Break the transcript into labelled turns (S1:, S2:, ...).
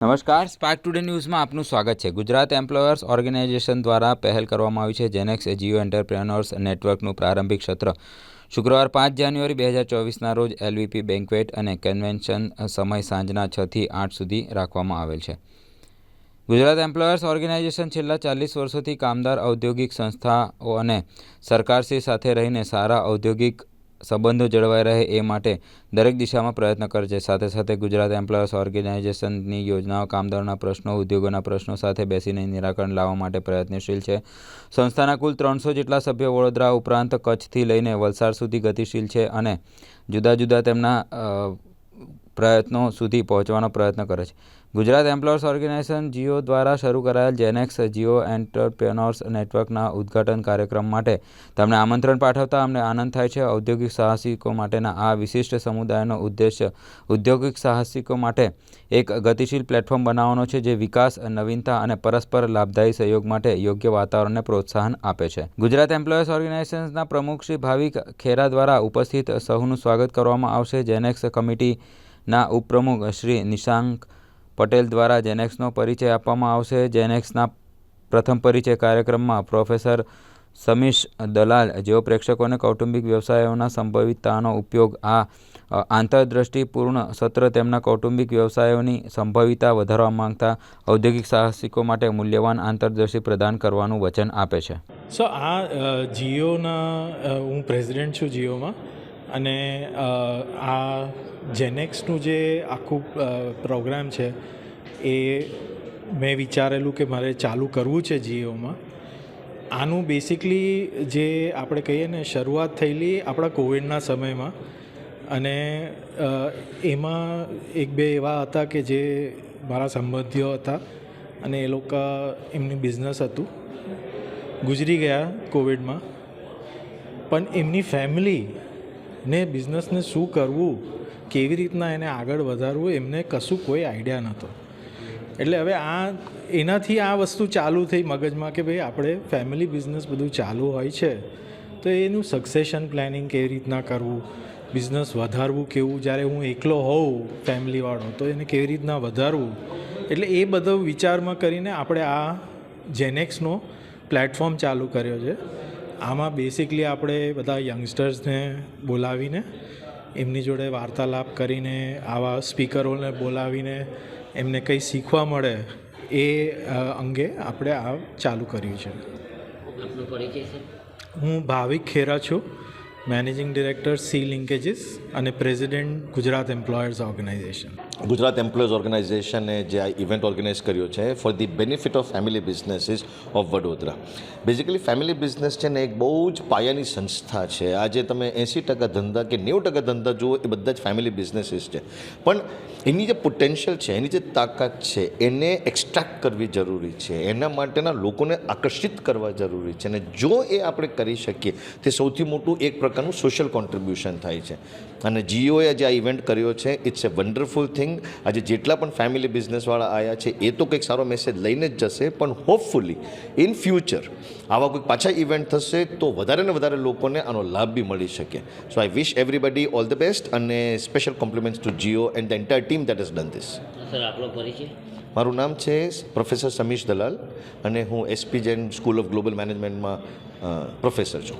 S1: નમસ્કાર, spark today ન્યૂઝમાં આપનું સ્વાગત છે. ગુજરાત એમ્પ્લોયર્સ ઓર્ગેનાઇઝેશન દ્વારા પહેલ કરવામાં આવી છે. જેનેક્સ જીઓ એન્ટરપ્રેન્યોર્સ નેટવર્કનું પ્રારંભિક સત્ર શુક્રવાર 5 જાન્યુઆરી 2024ના રોજ એલવીપી બેન્ક્વેટ અને કન્વેન્શન સમય સાંજના 6 થી 8 સુધી રાખવામાં આવેલ છે. ગુજરાત એમ્પ્લોયર્સ ઓર્ગેનાઇઝેશન છેલ્લા 40 વર્ષોથી કામદાર ઔદ્યોગિક સંસ્થાઓ અને સરકારશ્રી સાથે રહીને સારા ઔદ્યોગિક સંબંધો જળવાઈ રહે એ માટે દરેક દિશામાં પ્રયત્ન કરે છે. સાથે સાથે ગુજરાત એમ્પ્લોયર્સ ઓર્ગેનાઇઝેશનની યોજનાઓ કામદારોના પ્રશ્નો, ઉદ્યોગોના પ્રશ્નો સાથે બેસીને નિરાકરણ લાવવા માટે પ્રયત્નશીલ છે. સંસ્થાના કુલ 300 જેટલા સભ્યો વડોદરા ઉપરાંત કચ્છથી લઈને વલસાડ સુધી ગતિશીલ છે અને જુદા જુદા તેમના પ્રયત્નો સુધી પહોંચવાનો પ્રયત્ન કરે છે. ગુજરાત એમ્પ્લોયર્સ ઓર્ગેનાઇઝેશન જીઓ દ્વારા શરૂ કરાયેલ જેનેક્સ જીઓ એન્ટરપ્રેન્યોર્સ નેટવર્કના ઉદ્ઘાટન કાર્યક્રમ માટે તમને આમંત્રણ પાઠવતા અમને આનંદ થાય છે. ઔદ્યોગિક સાહસિકો માટેના આ વિશિષ્ટ સમુદાયનો ઉદ્દેશ્ય ઔદ્યોગિક સાહસિકો માટે એક ગતિશીલ પ્લેટફોર્મ બનાવવાનો છે, જે વિકાસ, નવીનતા અને પરસ્પર લાભદાયી સહયોગ માટે યોગ્ય વાતાવરણને પ્રોત્સાહન આપે છે. ગુજરાત એમ્પ્લોયર્સ ઓર્ગેનાઇઝેશનના પ્રમુખ શ્રી ભાવિક ખેરા દ્વારા ઉપસ્થિત સૌનું સ્વાગત કરવામાં આવશે. જેનેક્સ કમિટીના ઉપપ્રમુખ શ્રી નિશાંક પટેલ દ્વારા જેનેક્સનો પરિચય આપવામાં આવશે. જેનેક્સના પ્રથમ પરિચય કાર્યક્રમમાં પ્રોફેસર સમીશ દલાલ જેઓ પ્રેક્ષકોને કૌટુંબિક વ્યવસાયોના સંભવિતતાનો ઉપયોગ આ આંતરદ્રષ્ટિપૂર્ણ સત્ર તેમના કૌટુંબિક વ્યવસાયોની સંભવિતતા વધારવા માંગતા ઔદ્યોગિક સાહસિકો માટે મૂલ્યવાન આંતરદ્રષ્ટિ પ્રદાન કરવાનું વચન આપે છે.
S2: આ જીઓના હું પ્રેસિડેન્ટ છું જીઓમાં, અને આ જેનેક્સનું જે આખું પ્રોગ્રામ છે એ મેં વિચારેલું કે મારે ચાલુ કરવું છે જીઓમાં. આનું બેસિકલી જે આપણે કહીએ ને, શરૂઆત થયેલી આપણા કોવિડના સમયમાં, અને એમાં એક બે એવા હતા કે જે મારા સંબંધીઓ હતા અને એ લોકો એમની બિઝનેસ હતું, ગુજરી ગયા કોવિડમાં, પણ એમની ફેમિલી ને બિઝનેસને શું કરવું, કેવી રીતના એને આગળ વધારવું, એમને કશું કોઈ આઈડિયા નહોતો. એટલે હવે એનાથી આ વસ્તુ ચાલુ થઈ મગજમાં કે ભાઈ આપણે ફેમિલી બિઝનેસ બધું ચાલુ હોય છે તો એનું સક્સેશન પ્લાનિંગ કેવી રીતના કરવું, બિઝનેસ વધારવું કેવું, જ્યારે હું એકલો હોઉં ફેમિલીવાળો તો એને કેવી રીતના વધારવું. એટલે એ બધો વિચારમાં કરીને આપણે આ જેનેક્સનો પ્લેટફોર્મ ચાલુ કર્યો છે. આમાં બેસિકલી આપણે બધા યંગસ્ટર્સને બોલાવીને એમની જોડે વાર્તાલાપ કરીને, આવા સ્પીકરોને બોલાવીને એમને કંઈ શીખવા મળે એ અંગે આપણે આ ચાલુ કર્યું છે. હું ભાવિક ખેરા છું, મેનેજિંગ ડિરેક્ટર સી લિંકેજીસ અને president Gujarat employers organisation.
S3: Gujarat employers ઓર્ગેનાઇઝેશને જે આ ઇવેન્ટ ઓર્ગેનાઇઝ કર્યો છે for the benefit of family businesses of Vadodara. Basically family business છે ને એક બહુ જ પાયાની સંસ્થા છે. આજે તમે 80% ધંધા કે 90% ધંધા જુઓ એ બધા જ ફેમિલી બિઝનેસીસ છે, પણ એની જે પોટેન્શિયલ છે, એની જે તાકાત છે, એને એક્સ્ટ્રેક્ટ કરવી જરૂરી છે. એના માટેના લોકોને આકર્ષિત કરવા જરૂરી છે, અને જો એ આપણે કરી શકીએ તે સૌથી મોટું એક પ્રકારનું સોશિયલ કોન્ટ્રીબ્યુશન થાય છે. અને જીઓએ જે આ ઇવેન્ટ કર્યો છે, ઇટ્સ એ વન્ડરફુલ થિંગ. આજે જેટલા પણ ફેમિલી બિઝનેસવાળા આવ્યા છે એ તો કંઈક સારો મેસેજ લઈને જ જશે, પણ હોપફુલી ઇન ફ્યુચર આવા કોઈક પાછા ઇવેન્ટ થશે તો વધારે ને વધારે લોકોને આનો લાભ બી મળી શકે. So I wish everybody all the best, અને special compliments to Jio and the entire team that has done this.
S4: Sir, આપણો પરિચય?
S3: મારું નામ છે પ્રોફેસર સમીશ દલાલ, અને હું SP Jain school of global મેનેજમેન્ટમાં પ્રોફેસર છું.